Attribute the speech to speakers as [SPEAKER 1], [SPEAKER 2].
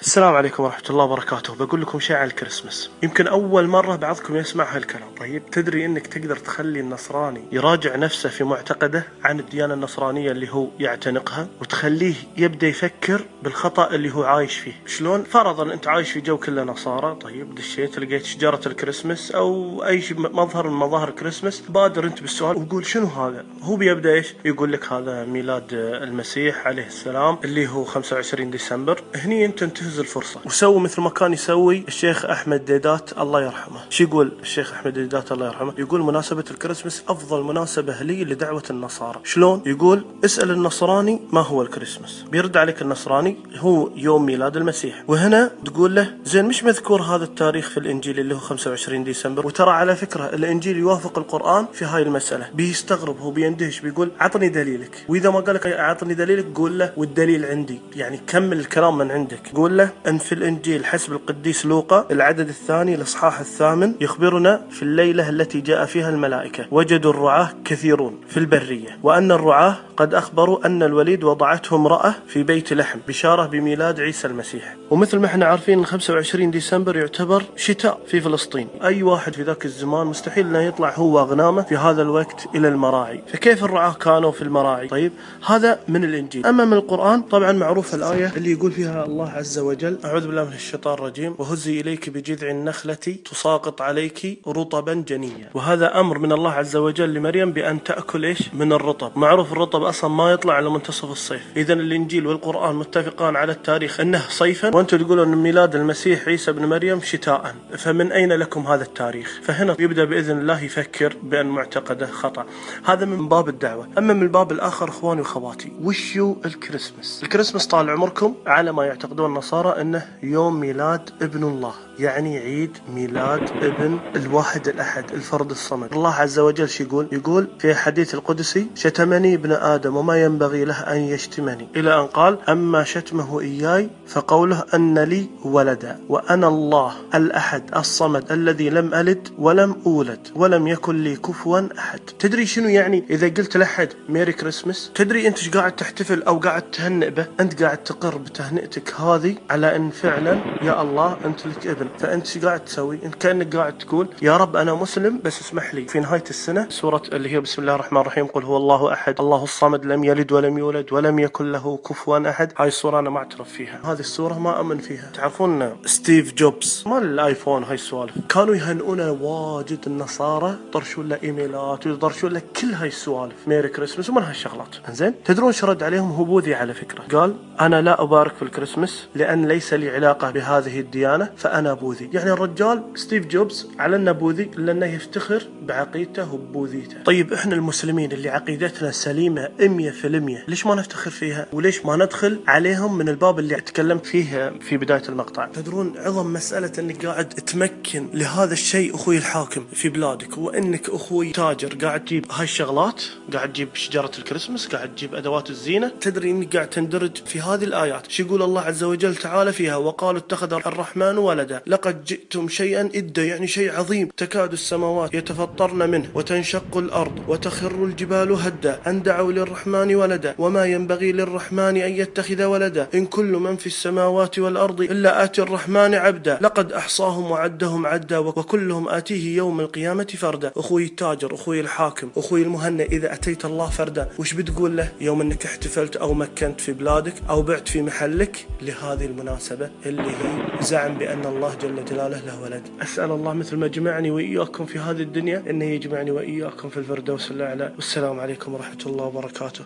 [SPEAKER 1] السلام عليكم ورحمة الله وبركاته. بقول لكم شيء على الكريسماس. يمكن أول مرة بعضكم يسمع هالكلام. طيب، تدري إنك تقدر تخلي النصراني يراجع نفسه في معتقده عن الديانة النصرانية اللي هو يعتنقها، وتخليه يبدأ يفكر بالخطأ اللي هو عايش فيه. شلون؟ فرضا أنت عايش في جو كله نصارى، طيب دشيت لقيت شجرة الكريسماس أو أي مظهر من مظاهر الكريسماس، بادر أنت بالسؤال وقول شنو هذا؟ هو بيبدأ إيش؟ يقول لك هذا ميلاد المسيح عليه السلام اللي هو 25 ديسمبر. هني أنت انتهز الفرصة وسوي مثل ما كان يسوي الشيخ أحمد ديدات الله يرحمه. شو يقول الشيخ أحمد ديدات الله يرحمه؟ يقول مناسبة الكريسماس أفضل مناسبة لي لدعوة النصارى. شلون؟ يقول اسأل النصراني ما هو الكريسماس، بيرد عليك النصراني هو يوم ميلاد المسيح. وهنا تقول له زين مش مذكور هذا التاريخ في الإنجيل اللي هو 25 ديسمبر، وترى على فكرة الإنجيل يوافق القرآن في هاي المسألة. بيستغرب، هو بيندهش، بيقول عطني دليلك. وإذا ما قالك عطني دليلك قول له والدليل عندي، يعني كمل الكلام من عندك. قول له أن في الإنجيل حسب القديس لوقا العدد الثاني الإصحاح الثامن يخبرنا في الليلة التي جاء فيها الملائكة وجدوا الرعاة كثيرون في البرية، وأن الرعاة قد أخبروا أن الوليد وضعته امرأة في بيت لحم، بشارة بميلاد عيسى المسيح. ومثل ما احنا عارفين 25 ديسمبر يعتبر شتاء في فلسطين. أي واحد في ذاك الزمان مستحيل أنه يطلع هو وأغنامه في هذا الوقت إلى المراعي، فكيف الرعاة كانوا في المراعي؟ طيب هذا من الإنجيل. أما من القرآن طبعا معروف الآية اللي يقول فيها الله عز وجل أعوذ بالله من الشيطان الرجيم وهزي إليك بجذع النخلة تساقط عليك رطبا جنيا. وهذا أمر من الله عز وجل لمريم بأن تأكل إيش؟ من الرطب. معروف الرطب أصلا ما يطلع إلا منتصف الصيف. إذا الإنجيل والقرآن متفقان على التاريخ أنه صيفا، وأنتم تقولون أن ميلاد المسيح عيسى بن مريم شتاء، فمن أين لكم هذا التاريخ؟ فهنا يبدأ بإذن الله يفكر بأن معتقده خطأ. هذا من باب الدعوة. أما من الباب الآخر إخواني وأخواتي، وشو الكريسماس؟ الكريسماس طال عمركم على ما يعتقدون النصارى أنه يوم ميلاد ابن الله، يعني عيد ميلاد ابن الواحد الأحد الفرد الصمد. الله عز وجل شو يقول؟ يقول في حديث القدسي شتمني ابن آدم وما ينبغي له أن يشتمني، إلى أن قال أما شتمه إياي فقوله أن لي ولدا وأنا الله الأحد الصمد الذي لم ألد ولم أولد ولم يكن لي كفوا أحد. تدري شنو يعني إذا قلت لأحد ميري كريسمس؟ تدري أنت ايش قاعد تحتفل أو قاعد تهنئ به؟ أنت قاعد تقر بتهنئتك هذه على أن فعلا يا الله أنت لك ابن. فأنت ايش قاعد تسوي؟ أنت كأنك قاعد تقول يا رب أنا مسلم بس اسمح لي في نهاية السنة سورة اللي هي بسم الله الرحمن الرحيم قل هو الله أحد الله الصمد لم يلد ولم يولد ولم يكن له كفوا أحد. هاي السورة أنا ما أعترف فيها، هذه السورة ما أؤمن فيها. تعرفون ستيف جوبز مال الآيفون هاي السوالف كانوا يهنئونه واجد النصارى، يطرشون له إيميلات ويطرشون له كل هاي السوالف ميري كريسمس ومن هالشغلات. انزين تدرون شو رد عليهم؟ هو بوذي على فكرة. قال أنا لا أبارك في الكريسماس لأن ليس لي علاقة بهذه الديانة فأنا بوذي. يعني الرجال ستيف جوبز على أنه بوذي لأنه يفتخر بعقيدته وبوذيته. طيب إحنا المسلمين اللي عقيدتنا سليمة 100%، ليش ما نفتخر فيها؟ وليش ما ندخل عليهم من الباب اللي تكلمت فيه في بداية المقطع؟ تدرون عظم مسألة أنك قاعد تمكن لهذا الشيء أخوي الحاكم في بلادك، وأنك أخوي تاجر قاعد تجيب هاي الشغلات، قاعد تجيب شجرة الكريسماس، قاعد تجيب أدوات الزينة. تدري أنك قاعد تندرج في هذه الآيات. شو يقول الله عز وجل تعالى فيها؟ وقالوا اتخذ الرحمن ولدا لقد جئتم شيئا إدا، يعني شيء عظيم. تكاد السماوات يتفطرن منه وتنشق الأرض وتخر الجبال هدا أن دعوا للرحمن ولدا وما ينبغي للرحمن أن يتخذ ولدا إن كل من في السماوات والأرض إلا آتي الرحمن عبدا لقد أحصاهم وعدهم عدا وكلهم آتيه يوم القيامة فردا. أخوي التاجر، أخوي الحاكم، أخوي المهنئ، إذا أتيت الله فردا وش بتقول له يوم أنك احتفلت أو مكنت في بلادك أو بعت في محلك لهذه المناسبة اللي هي زعم بأن الله جل جلاله له ولد؟ أسأل الله مثل ما جمعني وإياكم في هذه الدنيا أنه يجمعني وإياكم في الفردوس الأعلى. والسلام عليكم ورحمة الله وبركاته.